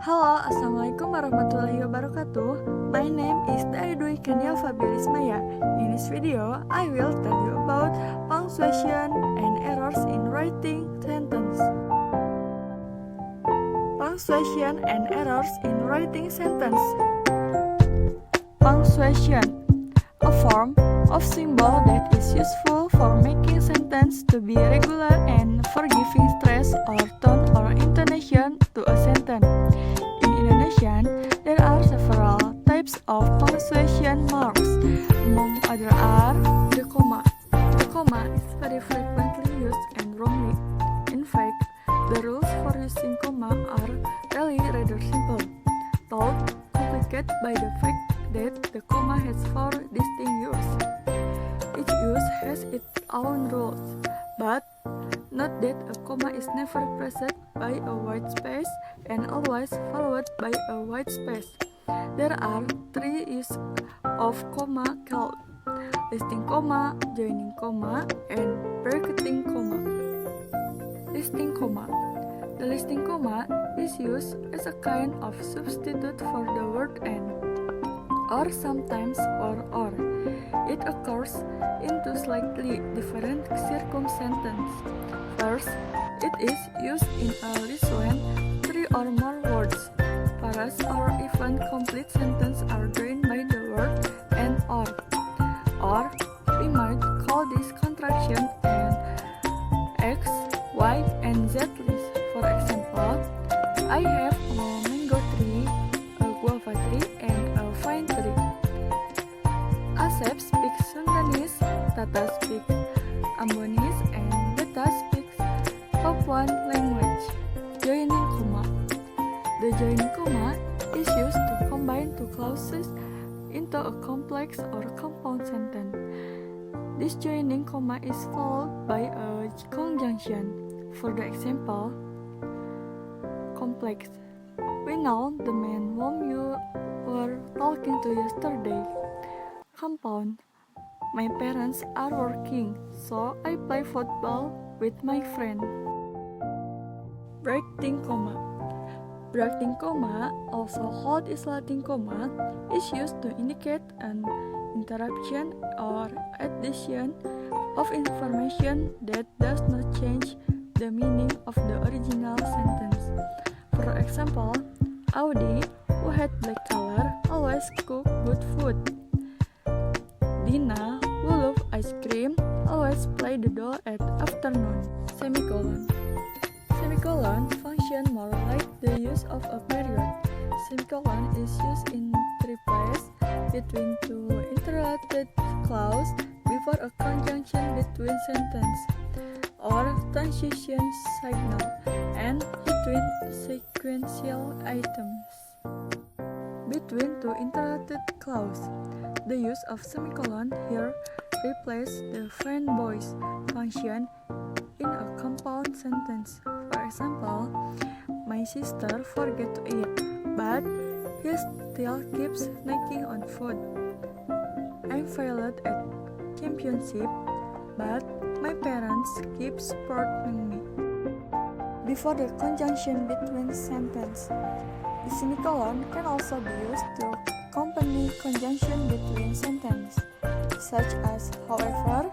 Halo, Assalamualaikum warahmatullahi wabarakatuh. My name is Dwi Kania Fabilis Maya. In this video, I will tell you about punctuation and errors in writing sentence. Punctuation and errors in writing sentence. Punctuation, a form of symbol that is useful for making sentence to be regular and for giving stress or tone or intonation to a sentence. In Indonesian, there are several types of punctuation marks. Among other are the comma. The comma is very frequently used and wrongly. In fact, the rules for using comma are really rather simple, though complicated by the fact that the comma has 4 distinct uses. Each use has its own rules, but note that a comma is never preceded by a white space and always followed by a white space. There are 3 uses of comma called listing comma, joining comma, and bracketing comma. Listing comma. The listing comma is used as a kind of substitute for the word and, or sometimes for or. It occurs in 2 slightly different circumstances. First, it is used in a list when 3 or more words, phrases, or even complete sentences are joined by the word and or. Or, we might call this contraction an X, Y, and Z list. For example, I have a mango tree, a guava tree, and a vine tree. Asep speaks Sundanese, Tata speaks Ambonese, and Beta speaks Papuan language. Joining comma. The joining comma is used to combine 2 clauses into a complex or compound sentence. This joining comma is followed by a conjunction. For the example, complex. We know the man whom you were talking to yesterday. Compound. My parents are working, so I play football with my friend. Bracketing comma. Bracketing comma, also called isolating comma, is used to indicate an interruption or addition of information that does not change the meaning of the original sentence. For example, Audi, who had black color, always cooked good food. Dina, who loved ice cream, always played the doll at afternoon. Semicolon. Semicolon function more like the use of a period. Semicolon is used in 3 places: between 2 interrelated clauses, before a conjunction between sentences, or transition signal, and between sequential items. Between 2 interrelated clauses. The use of semicolon here replaces the friend voice function in a compound sentence. For example, my sister forget to eat, but he still keeps snacking on food. I failed at championship, but my parents keep supporting me. Before the conjunction between sentence, the semicolon can also be used to accompany conjunction between sentences, such as however,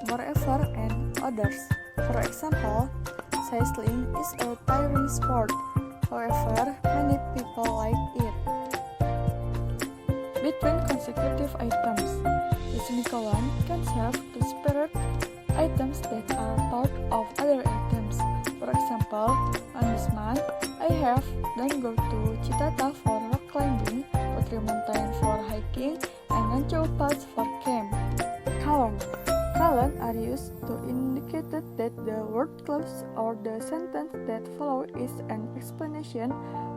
moreover, and others. For example, cycling is a tiring sport. However, many people like it. Between consecutive items, the semicolon can serve to separate items that are part of other items. For example, on this month, I have done go to Citata for rock climbing, Putri Mountain for hiking, and Rancho Pass for camp. Colon. Colon are used to indicate that the word clause or the sentence that follow is an explanation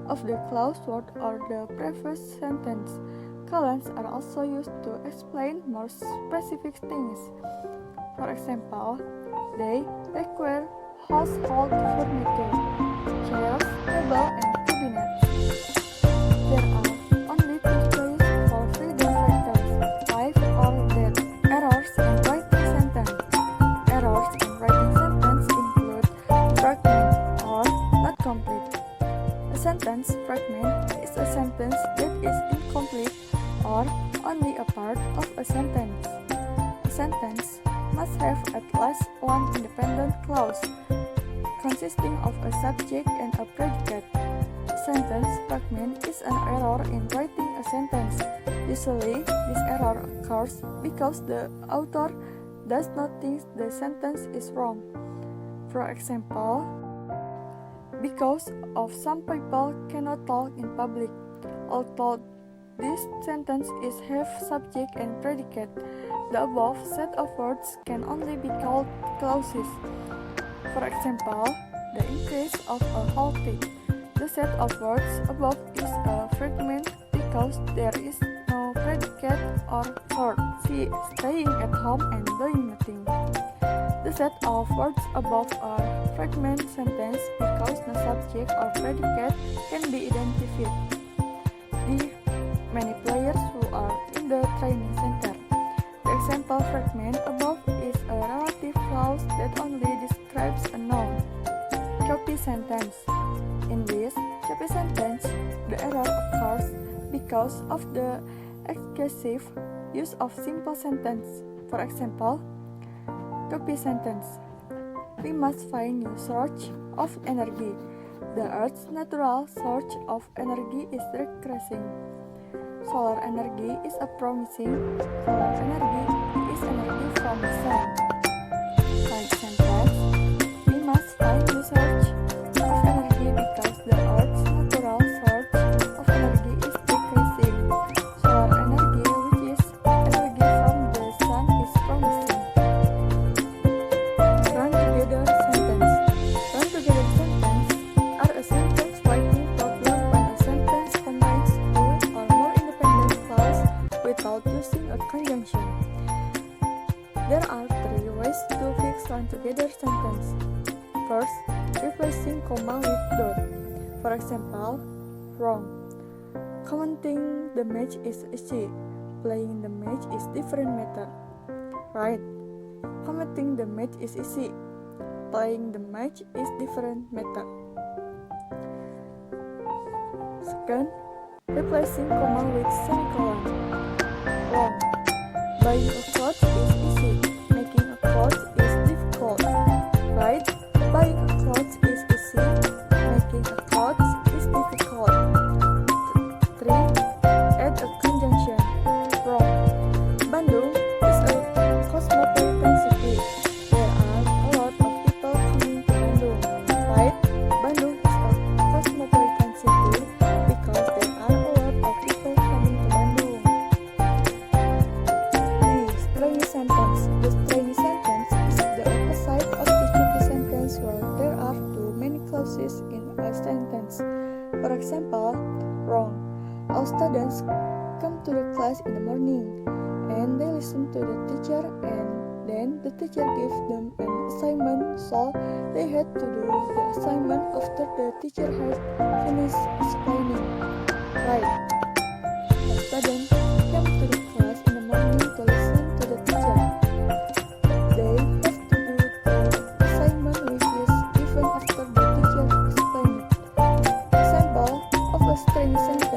of the clause word or the previous sentence. Colons are also used to explain more specific things. For example, they require household furniture, chairs, table, and cabinets. There are only 2 choices for freedom factors, life or death. Errors in writing sentence. Errors in writing sentence include fragment or not complete. A A sentence fragment is a sentence that is incomplete or only a part of a sentence. A sentence must have at least one independent clause, consisting of a subject and a predicate. A sentence fragment is an error in writing a sentence. Usually, this error occurs because the author does not think the sentence is wrong. For example, because of some people cannot talk in public. Although this sentence is have subject and predicate, the above set of words can only be called clauses. For example, the increase of a whole pig. The set of words above is a fragment because there is no predicate or verb. See, staying at home and doing nothing. The set of words above are fragment sentence because no subject or predicate can be identified. The many players who are in the training center. The example fragment above is a relative clause that only describes a noun. Choppy sentence. In this choppy sentence, the error occurs because of the excessive use of simple sentence. For example, choppy sentence. We must find new source of energy. The Earth's natural source of energy is decreasing. Solar energy is a promising. Solar energy is energy from the sun. Like sentence, we must find new source of energy because the Earth's natural source of energy is decreasing. Solar energy, which is energy from the sun, is promising. Run together sentence. Run together sentence are a sentence writing problem when a sentence combines two or more independent clauses without using a conjunction. There are three ways to fix run together sentence. First, replacing comma with dot. For example, wrong. Commenting the match is easy. Playing the match is different matter. Right. Commenting the match is easy. Playing the match is different matter. Second, replacing comma with semicolon. Wrong. Buying a clothes is easy. Making a clothes is difficult. Right. Buying a clothes is easy. Making a clothes is difficult. 3. Add a conjunction. Wrong. Bandung is a cosmopolitan city. There are a lot of people coming to Bandung. Right? Bandung is a cosmopolitan city because there are a lot of people coming to Bandung. The stringy sentence. The stringy sentence is the opposite of the choppy sentence where there are too many clauses in a sentence. For example, wrong. All students come to the class in the morning and they listen to the teacher and then the teacher gives them an assignment, so they had to do the assignment after the teacher had finished explaining. Right. All students come to the class in the morning to listen to the teacher. They have to do the assignment which is given after the teacher explained. Example of a string sentence.